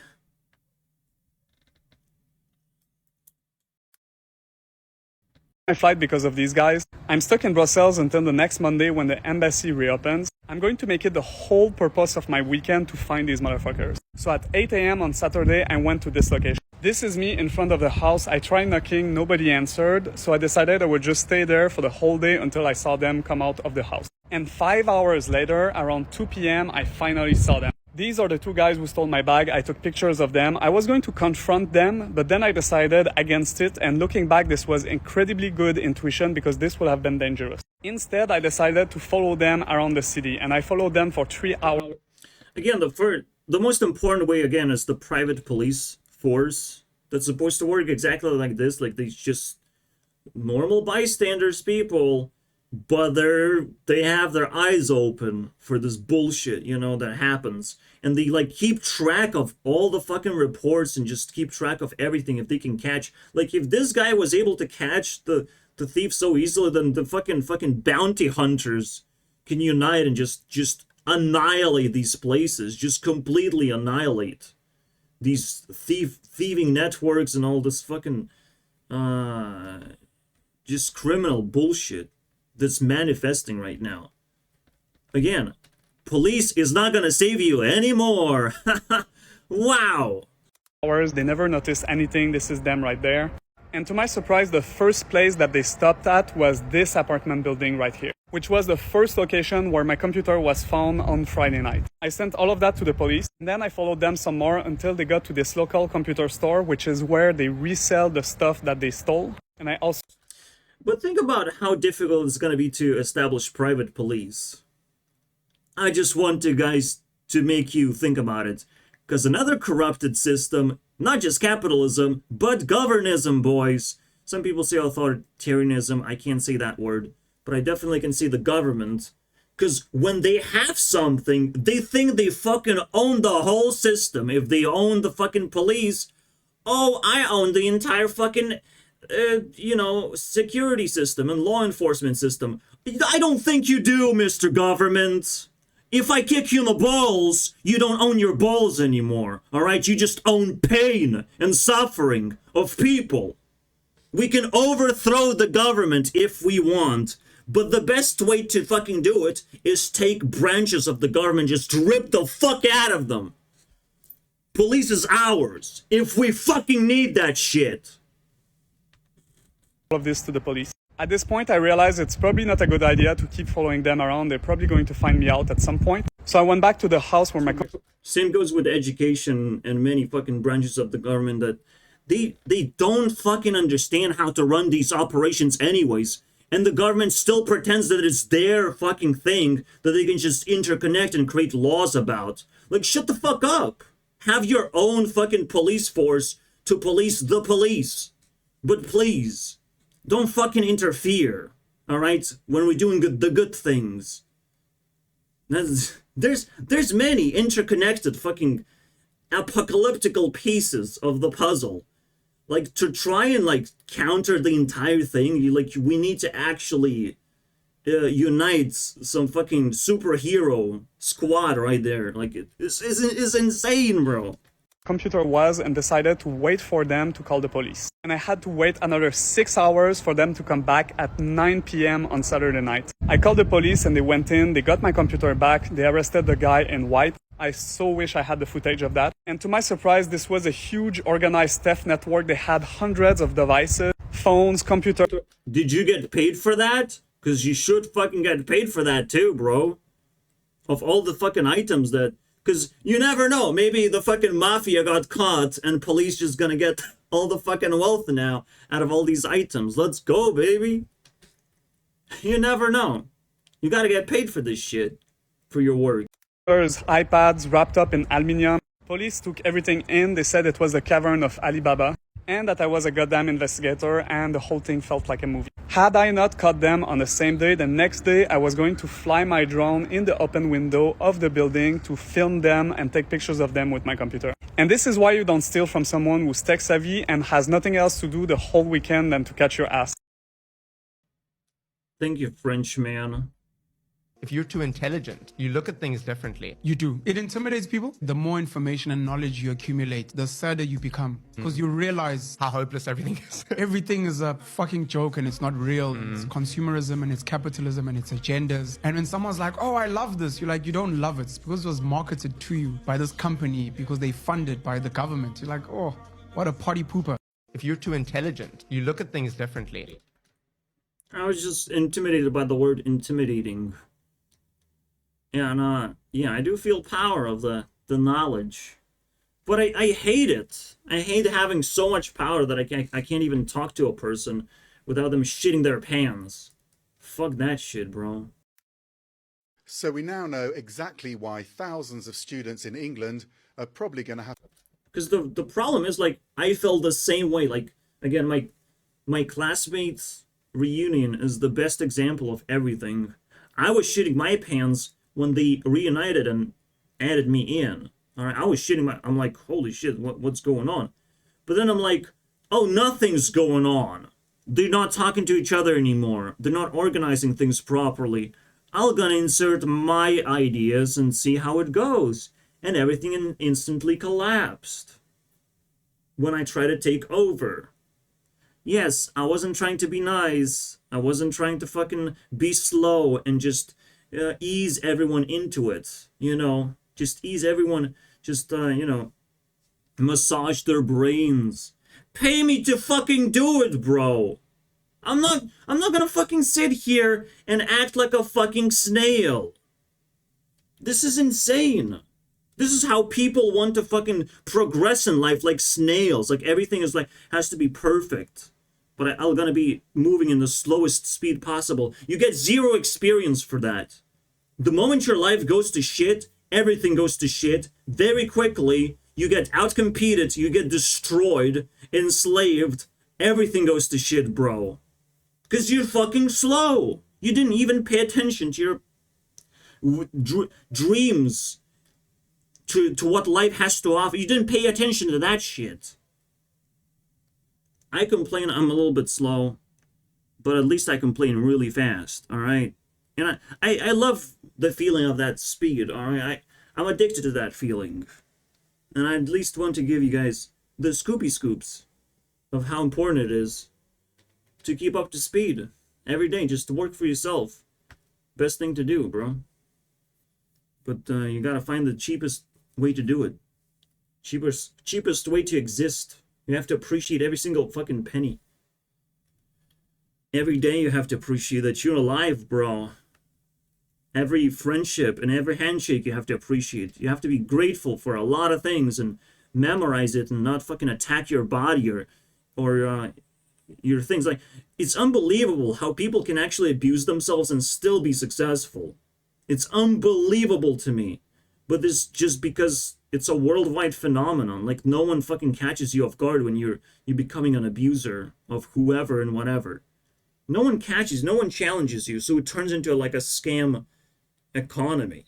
My flight because of these guys. I'm stuck in Brussels until the next Monday when the embassy reopens. I'm going to make it the whole purpose of my weekend to find these motherfuckers. So at 8 a.m. on Saturday, I went to this location. This is me in front of the house. I tried knocking, nobody answered, so I decided I would just stay there for the whole day until I saw them come out of the house. And 5 hours later, around 2 p.m., I finally saw them. These are the two guys who stole my bag. I took pictures of them. I was going to confront them, but then I decided against it, and looking back, this was incredibly good intuition because this would have been dangerous. Instead, I decided to follow them around the city, and I followed them for 3 hours. Again, the most important way, again, is the private police force that's supposed to work exactly like this, like these just normal bystanders people, but they have their eyes open for this bullshit, you know, that happens. And they, like, keep track of all the fucking reports and just keep track of everything if they can catch. Like, if this guy was able to catch the thief so easily, then the fucking bounty hunters can unite and just annihilate these places. Just completely annihilate these thieving networks and all this fucking just criminal bullshit that's manifesting right now. Again, police is not gonna save you anymore. Wow. They never noticed anything. This is them right there. And to my surprise, the first place that they stopped at was this apartment building right here, which was the first location where my computer was found on Friday night. I sent all of that to the police, and then I followed them some more until they got to this local computer store, which is where they resell the stuff that they stole. And I also... But think about how difficult it's going to be to establish private police. I just want you guys to make you think about it. Because another corrupted system, not just capitalism, but governism, boys. Some people say authoritarianism. I can't say that word. But I definitely can say the government. Because when they have something, they think they fucking own the whole system. If they own the fucking police, oh, I own the entire fucking... you know, security system and law enforcement system. I don't think you do, Mr. Government. If I kick you in the balls, you don't own your balls anymore, alright? You just own pain and suffering of people. We can overthrow the government if we want, but the best way to fucking do it is take branches of the government, just rip the fuck out of them. Police is ours, if we fucking need that shit. All of this to the police. At this point, I realized it's probably not a good idea to keep following them around. They're probably going to find me out at some point. So I went back to the house where my... Same goes with education and many fucking branches of the government that they don't fucking understand how to run these operations anyways. And the government still pretends that it's their fucking thing that they can just interconnect and create laws about. Like, shut the fuck up. Have your own fucking police force to police the police. But please... don't fucking interfere, alright? When we're doing the good things. There's many interconnected fucking apocalyptical pieces of the puzzle. Like, to try and, like, counter the entire thing, we need to actually unite some fucking superhero squad right there. Like, this is insane, bro. Computer was and decided to wait for them to call the police. And I had to wait another 6 hours for them to come back at 9 p.m. on Saturday night. I called the police and they went in, they got my computer back, they arrested the guy in white. I so wish I had the footage of that. And to my surprise, this was a huge organized theft network. They had hundreds of devices, phones, computers. Did you get paid for that? Because you should fucking get paid for that too, bro. Of all the fucking items that Because you never know. Maybe the fucking mafia got caught and police just gonna get all the fucking wealth now out of all these items. Let's go, baby. You never know. You gotta get paid for this shit. For your work. iPads wrapped up in aluminium. Police took everything in. They said it was the cavern of Alibaba. And that I was a goddamn investigator, and the whole thing felt like a movie. Had I not caught them on the same day, the next day I was going to fly my drone in the open window of the building to film them and take pictures of them with my computer. And this is why you don't steal from someone who's tech savvy and has nothing else to do the whole weekend than to catch your ass. Thank you, Frenchman. If you're too intelligent, you look at things differently. You do. It intimidates people. The more information and knowledge you accumulate, the sadder you become. Because you realize how hopeless everything is. Everything is a fucking joke and it's not real. It's consumerism and it's capitalism and it's agendas. And when someone's like, oh, I love this, you're like, you don't love it. It's because it was marketed to you by this company, because they funded by the government. You're like, oh, what a potty pooper. If you're too intelligent, you look at things differently. I was just intimidated by the word intimidating. Yeah, and yeah, I do feel power of the knowledge. But I hate it. I hate having so much power that I can't even talk to a person without them shitting their pants. Fuck that shit, bro. So we now know exactly why thousands of students in England are probably going to have... Because the problem is, like, I felt the same way. Like, again, my classmates' reunion is the best example of everything. I was shitting my pants when they reunited and added me in. All right, I was shitting I'm like, holy shit, what's going on? But then I'm like, oh, nothing's going on. They're not talking to each other anymore. They're not organizing things properly. I'm gonna insert my ideas and see how it goes. And everything instantly collapsed when I tried to take over. Yes, I wasn't trying to be nice. I wasn't trying to fucking be slow and just ease everyone into it, you know, just ease everyone, just, you know, massage their brains. Pay me to fucking do it, bro. I'm not gonna fucking sit here and act like a fucking snail. This is insane. This is how people want to fucking progress in life, like snails. Like everything is like, has to be perfect. But I'm gonna be moving in the slowest speed possible. You get zero experience for that. The moment your life goes to shit, everything goes to shit. Very quickly, you get outcompeted, you get destroyed, enslaved. Everything goes to shit, bro. Because you're fucking slow. You didn't even pay attention to your dreams, to what life has to offer. You didn't pay attention to that shit. I complain I'm a little bit slow, but at least I complain really fast, all right? And I love the feeling of that speed, all right? I'm addicted to that feeling. And I at least want to give you guys the scoopy scoops of how important it is to keep up to speed every day, just to work for yourself. Best thing to do, bro. But you gotta find the cheapest way to do it. Cheapest way to exist. You have to appreciate every single fucking penny. Every day you have to appreciate that you're alive, bro. Every friendship and every handshake you have to appreciate. You have to be grateful for a lot of things and memorize it and not fucking attack your body or your things. Like, it's unbelievable how people can actually abuse themselves and still be successful. It's unbelievable to me. But this just because it's a worldwide phenomenon. Like, no one fucking catches you off guard when you're becoming an abuser of whoever and whatever. No one catches, no one challenges you, so it turns into like a scam economy.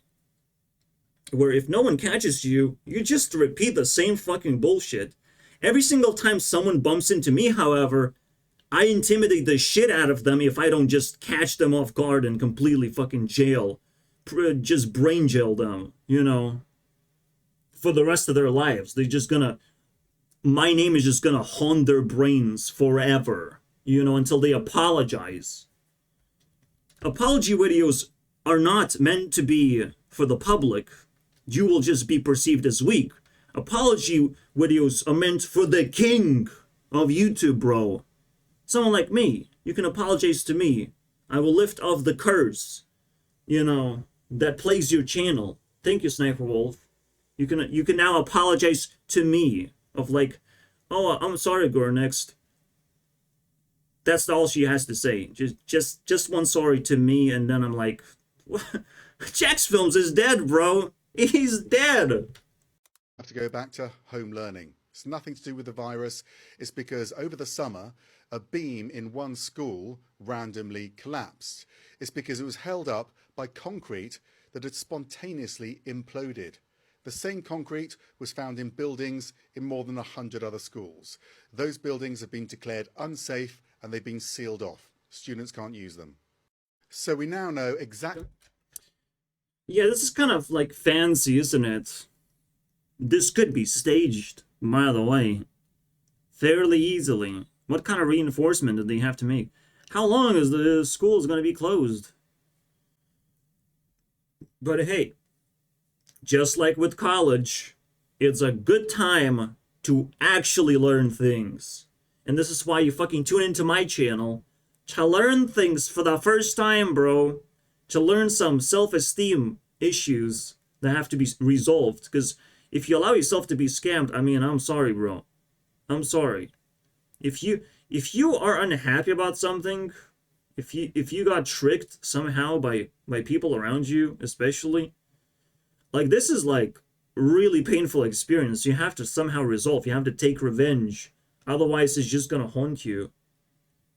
Where if no one catches you, you just repeat the same fucking bullshit. Every single time someone bumps into me, however, I intimidate the shit out of them if I don't just catch them off guard and completely fucking just brain jail them, you know, for the rest of their lives. They're just gonna, my name is just gonna haunt their brains forever, you know, until they apologize. Apology videos are not meant to be for the public. You will just be perceived as weak. Apology videos are meant for the king of YouTube, bro. Someone like me. You can apologize to me. I will lift off the curse, you know, that plagues your channel. Thank you, Sniper Wolf. You can now apologize to me of like, oh, I'm sorry, Gurunext. That's all she has to say. Just one sorry to me, and then I'm like, what? Jax Films is dead, bro. He's dead. I have to go back to home learning. It's nothing to do with the virus. It's because over the summer, a beam in one school randomly collapsed. It's because it was held up by concrete that had spontaneously imploded. The same concrete was found in buildings in more than 100 other schools. Those buildings have been declared unsafe and they've been sealed off. Students can't use them. So we now know exactly... Yeah, this is kind of like fancy, isn't it? This could be staged, by the way, fairly easily. What kind of reinforcement did they have to make? How long is the school going to be closed? But hey, just like with college, it's a good time to actually learn things. And this is why you fucking tune into my channel, to learn things for the first time, bro. To learn some self-esteem issues that have to be resolved. Because if you allow yourself to be scammed, I mean, I'm sorry, bro. I'm sorry. If you are unhappy about something, if you got tricked somehow by people around you, especially, like, this is like really painful experience. You have to somehow resolve. You have to take revenge. Otherwise, it's just gonna haunt you.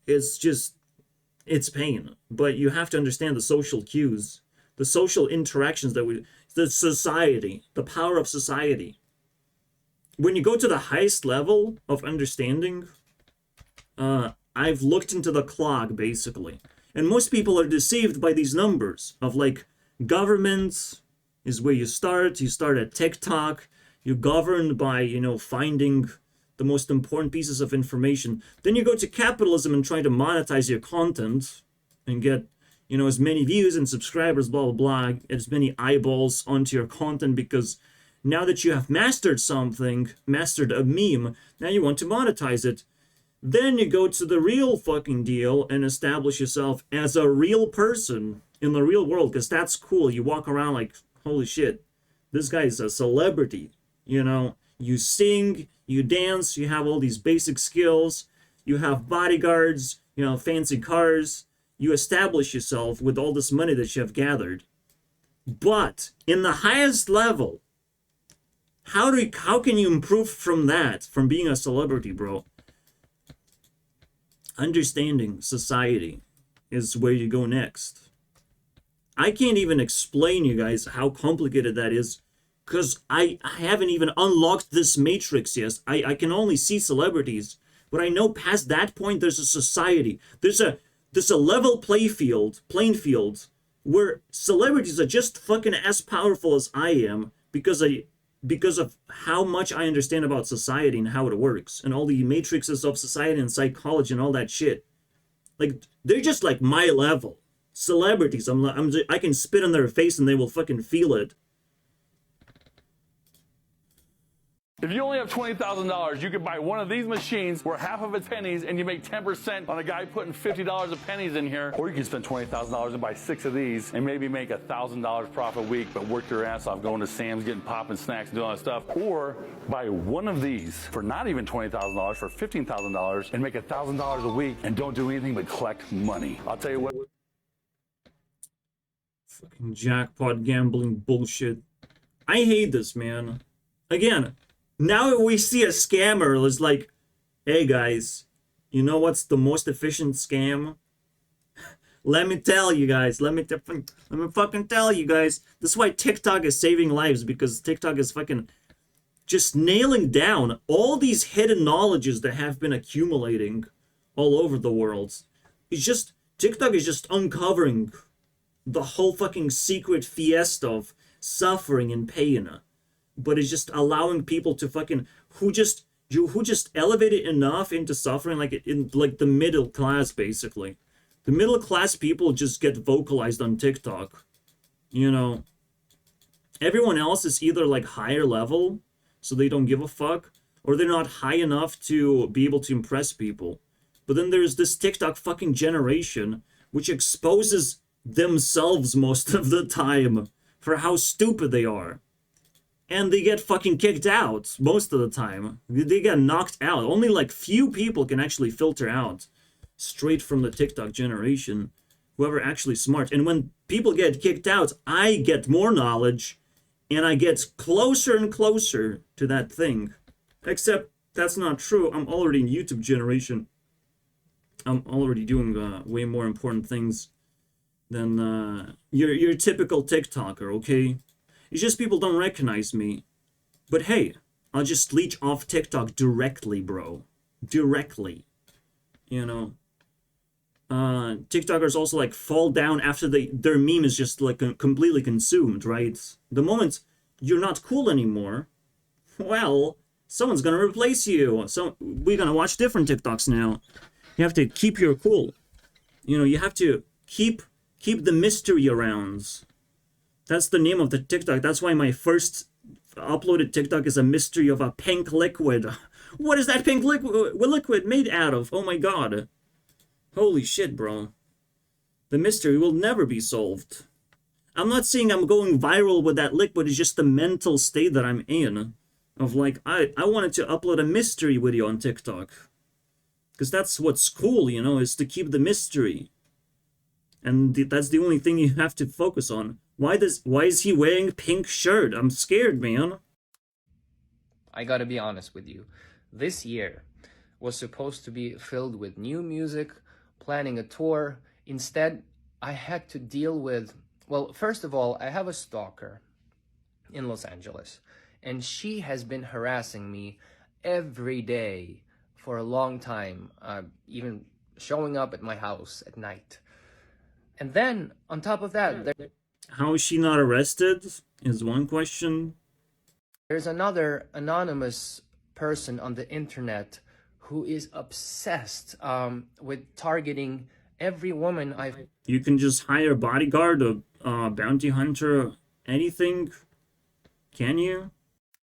It's pain. But you have to understand the social cues, the social interactions the society, the power of society. When you go to the highest level of understanding, I've looked into the clock, basically. And most people are deceived by these numbers of, like, governments is where you start at TikTok, you're governed by, you know, finding the most important pieces of information. Then you go to capitalism and try to monetize your content and get, you know, as many views and subscribers, blah, blah, blah, as many eyeballs onto your content, because now that you have mastered something, mastered a meme, now you want to monetize it. Then you go to the real fucking deal and establish yourself as a real person in the real world, because that's cool. You walk around like, holy shit, this guy is a celebrity, you know? You sing, you dance, you have all these basic skills, you have bodyguards, you know, fancy cars, you establish yourself with all this money that you have gathered. But in the highest level, how can you improve from that, from being a celebrity, bro? Understanding society is where you go next. I can't even explain, you guys, how complicated that is, because I haven't even unlocked this matrix yet. I can only see celebrities, but I know past that point there's a society. There's a level playing field where celebrities are just fucking as powerful as I am because of how much I understand about society and how it works and all the matrices of society and psychology and all that shit. Like, they're just like my level. Celebrities, I can spit in their face and they will fucking feel it. If you only have $20,000, you could buy one of these machines where half of it's pennies and you make 10% on a guy putting $50 of pennies in here. Or you can spend $20,000 and buy 6 of these and maybe make $1,000 profit a week, but work your ass off going to Sam's, getting popping snacks and doing all that stuff. Or buy one of these for not even $20,000, for $15,000 and make $1,000 a week and don't do anything but collect money. I'll tell you what. Fucking jackpot gambling bullshit. I hate this, man. Again, now we see a scammer is like, hey guys, you know what's the most efficient scam? Let me tell you guys. Let me fucking tell you guys. This is why TikTok is saving lives, because TikTok is fucking just nailing down all these hidden knowledges that have been accumulating all over the world. It's just, TikTok is just uncovering the whole fucking secret fiesta of suffering and pain. But it's just allowing people to fucking who just elevated enough into suffering, like in like the middle class, basically. The middle class people just get vocalized on TikTok. You know, everyone else is either like higher level, so they don't give a fuck, or they're not high enough to be able to impress people. But then there's this TikTok fucking generation which exposes themselves most of the time for how stupid they are. and they get fucking kicked out most of the time. They get knocked out. Only like few people can actually filter out straight from the TikTok generation, whoever actually smart. And when people get kicked out, I get more knowledge, and I get closer and closer to that thing. Except that's not true. I'm already in YouTube generation. I'm already doing way more important things than your typical TikToker, okay? It's just people don't recognize me. But hey, I'll just leech off TikTok directly, bro. Directly. You know? TikTokers also like fall down after their meme is just like completely consumed, right? The moment you're not cool anymore, well, someone's gonna replace you. So we're gonna watch different TikToks now. You have to keep your cool. You know, you have to keep the mystery around. That's the name of the TikTok. That's why my first uploaded TikTok is a mystery of a pink liquid. What is that pink liquid made out of? Oh my god. Holy shit, bro. The mystery will never be solved. I'm not saying I'm going viral with that liquid, it's just the mental state that I'm in. Of like, I wanted to upload a mystery video on TikTok. Because that's what's cool, you know, is to keep the mystery. And that's the only thing you have to focus on. Why is he wearing pink shirt? I'm scared, man. I gotta be honest with you. This year was supposed to be filled with new music, planning a tour. Instead, I had to deal with, well, first of all, I have a stalker in Los Angeles, and she has been harassing me every day for a long time, even showing up at my house at night. And then, on top of that, how is she not arrested is one question. There's another anonymous person on the internet who is obsessed with targeting every woman I've... You can just hire a bodyguard, a bounty hunter, anything, can you?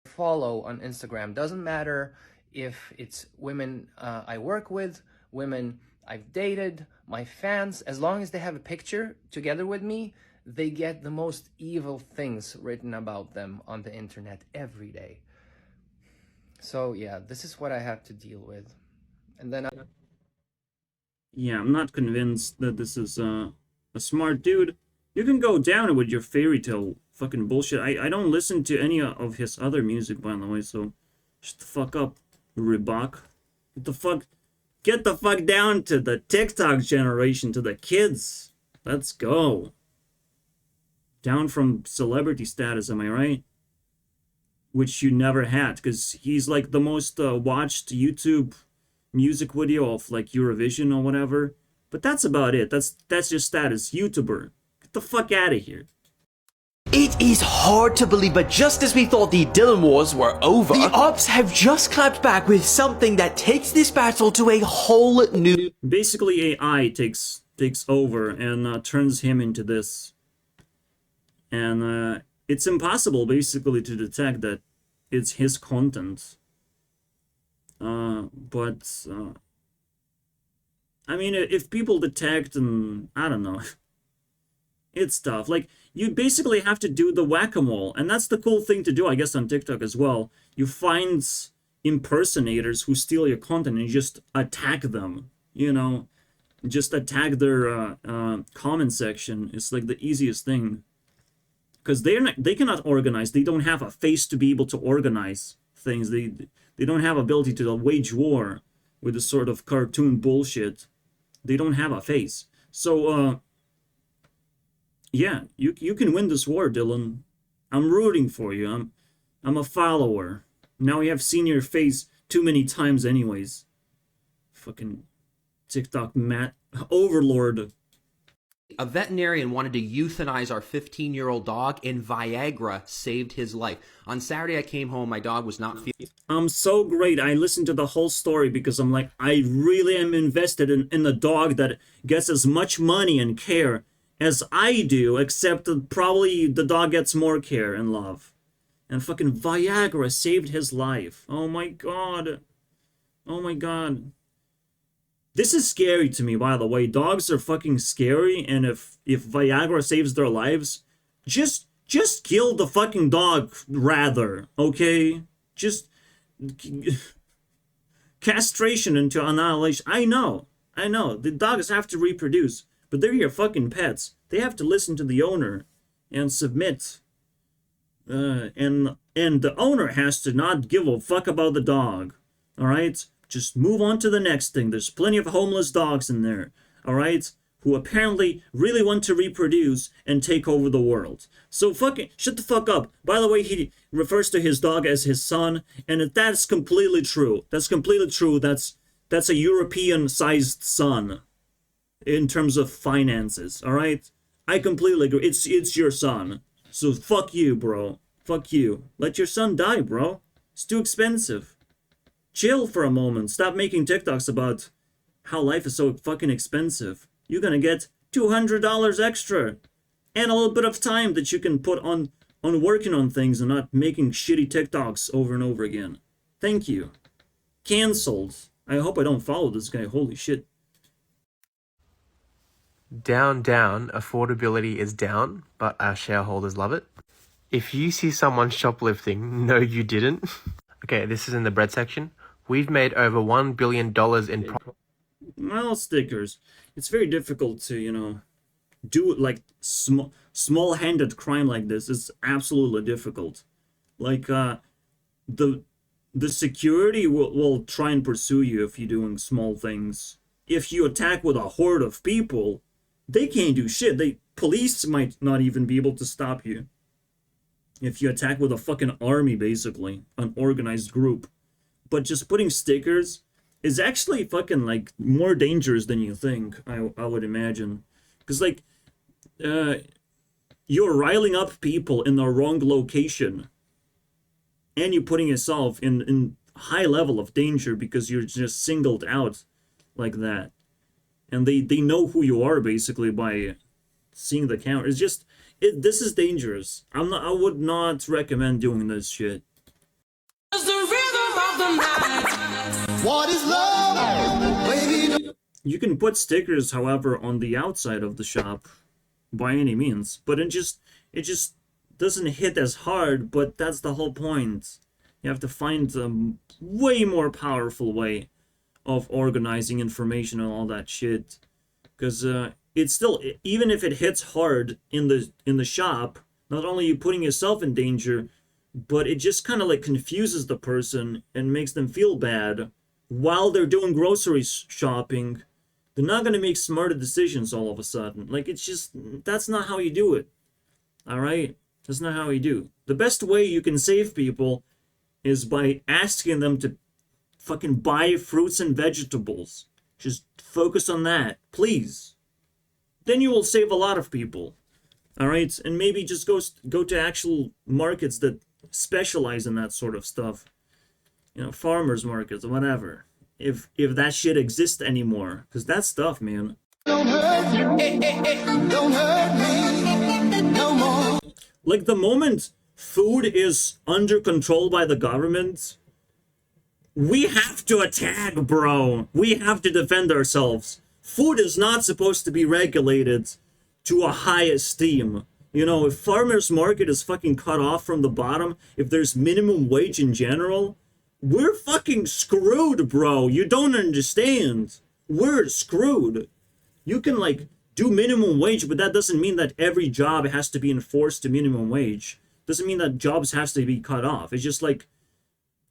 Follow on Instagram. Doesn't matter if it's women I work with, women I've dated, my fans, as long as they have a picture together with me, they get the most evil things written about them on the internet every day. So yeah, this is what I have to deal with. And then Yeah, I'm not convinced that this is a smart dude. You can go down with your fairy tale fucking bullshit. I don't listen to any of his other music, by the way, so shut the fuck up, Reebok. Get the fuck down to the TikTok generation, to the kids. Let's go. Down from celebrity status, am I right? Which you never had, because he's like the most watched YouTube music video of like Eurovision or whatever. But that's about it. That's your status, YouTuber. Get the fuck out of here. It is hard to believe, but just as we thought the Dylan Wars were over, the Ops have just clapped back with something that takes this battle to a whole new... Basically, AI takes over and turns him into this. And it's impossible, basically, to detect that it's his content. I mean, if people detect, and I don't know, it's tough. Like, you basically have to do the whack-a-mole, and that's the cool thing to do, I guess, on TikTok as well. You find impersonators who steal your content and you just attack them, you know? Just attack their comment section. It's like the easiest thing. Because they cannot organize. They don't have a face to be able to organize things. They don't have ability to wage war with this sort of cartoon bullshit. They don't have a face. So, yeah, you can win this war, Dylan. I'm rooting for you. I'm a follower. Now we have seen your face too many times anyways. Fucking TikTok Matt Overlord. A veterinarian wanted to euthanize our 15-year-old dog, and Viagra saved his life. On Saturday, I came home. My dog was not feeling... I'm so great. I listened to the whole story because I'm like, I really am invested in a dog that gets as much money and care as I do, except that probably the dog gets more care and love. And fucking Viagra saved his life. Oh my god. Oh my god. This is scary to me, by the way. Dogs are fucking scary, and if Viagra saves their lives, just just kill the fucking dog rather, okay? Just castration into annihilation. I know, the dogs have to reproduce, but they're your fucking pets. They have to listen to the owner and submit. And the owner has to not give a fuck about the dog. Alright? Just move on to the next thing. There's plenty of homeless dogs in there. Alright? Who apparently really want to reproduce and take over the world. So fucking shut the fuck up. By the way, he refers to his dog as his son, and that's completely true. That's completely true. That's a European-sized son in terms of finances. Alright? I completely agree. It's your son. So fuck you, bro. Fuck you. Let your son die, bro. It's too expensive. Chill for a moment. Stop making TikToks about how life is so fucking expensive. You're gonna get $200 extra. And a little bit of time that you can put on working on things and not making shitty TikToks over and over again. Thank you. Cancelled. I hope I don't follow this guy. Holy shit. Down, affordability is down, but our shareholders love it. If you see someone shoplifting, no you didn't. Okay, this is in the bread section. We've made over $1 billion in Well, stickers. It's very difficult to, you know, do like small-handed crime like this. It's absolutely difficult. Like, the security will try and pursue you if you're doing small things. If you attack with a horde of people, they can't do shit. Police might not even be able to stop you. If you attack with a fucking army, basically, an organized group. But just putting stickers is actually fucking, like, more dangerous than you think, I would imagine. Because, like, you're riling up people in the wrong location. And you're putting yourself in high level of danger because you're just singled out like that. And they know who you are, basically, by seeing the camera. It's just, this is dangerous. I would not recommend doing this shit. What is love? Baby? You can put stickers, however, on the outside of the shop, by any means. But it just doesn't hit as hard, but that's the whole point. You have to find a way more powerful way of organizing information and all that shit, because it's still, even if it hits hard in the shop, not only are you putting yourself in danger, but it just kind of like confuses the person and makes them feel bad while they're doing grocery shopping. They're not going to make smarter decisions all of a sudden. Like, it's just, that's not how you do it. All right? That's not how you do. The best way you can save people is by asking them to fucking buy fruits and vegetables. Just focus on that, please. Then you will save a lot of people. All right? And maybe just go to actual markets that specialize in that sort of stuff. You know, farmers markets or whatever. If that shit exists anymore. Because that stuff, man. Don't hurt me. Don't hurt me no more. Like, the moment food is under control by the government, we have to attack, bro. We have to defend ourselves. Food is not supposed to be regulated to a high esteem. You know, if farmers market is fucking cut off from the bottom, if there's minimum wage in general, we're fucking screwed, bro. You don't understand. We're screwed. You can, like, do minimum wage, but that doesn't mean that every job has to be enforced to minimum wage. Doesn't mean that jobs has to be cut off. It's just like,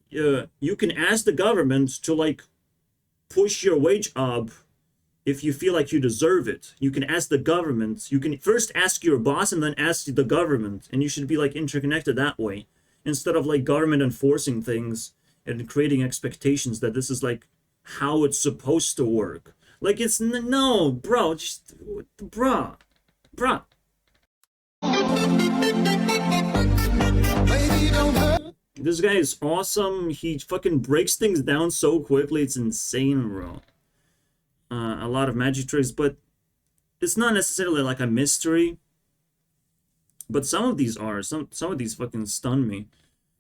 you can ask the government to, like, push your wage up if you feel like you deserve it. You can ask the government. You can first ask your boss and then ask the government. And you should be, like, interconnected that way. Instead of, like, government enforcing things and creating expectations that this is, like, how it's supposed to work. Like, it's, no, bro, just, bruh. This guy is awesome. He fucking breaks things down so quickly. It's insane, bro. A lot of magic tricks, but it's not necessarily like a mystery. But some of these are. Some of these fucking stun me.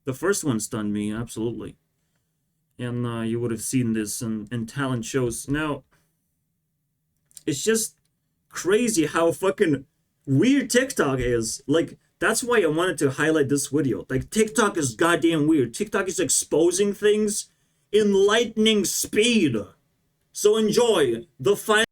The first one stunned me, absolutely. And you would have seen this in talent shows. Now, it's just crazy how fucking weird TikTok is. Like, That's why I wanted to highlight this video. Like, TikTok is goddamn weird. TikTok is exposing things in lightning speed. So enjoy the final.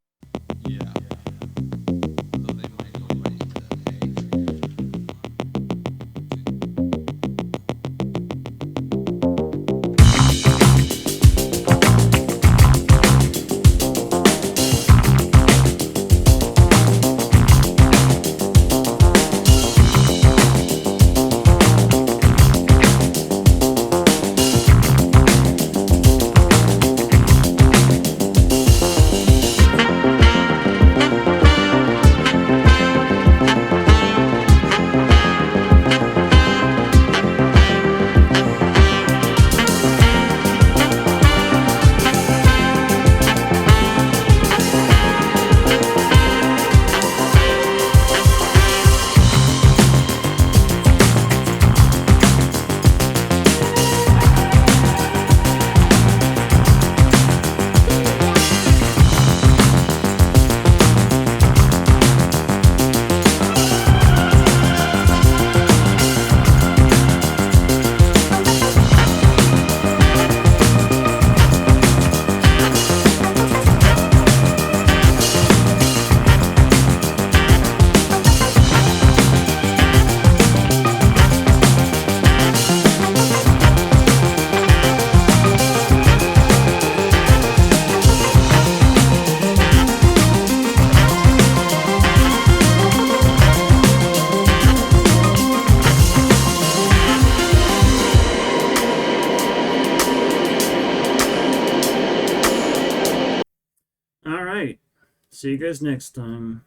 Alright, see you guys next time.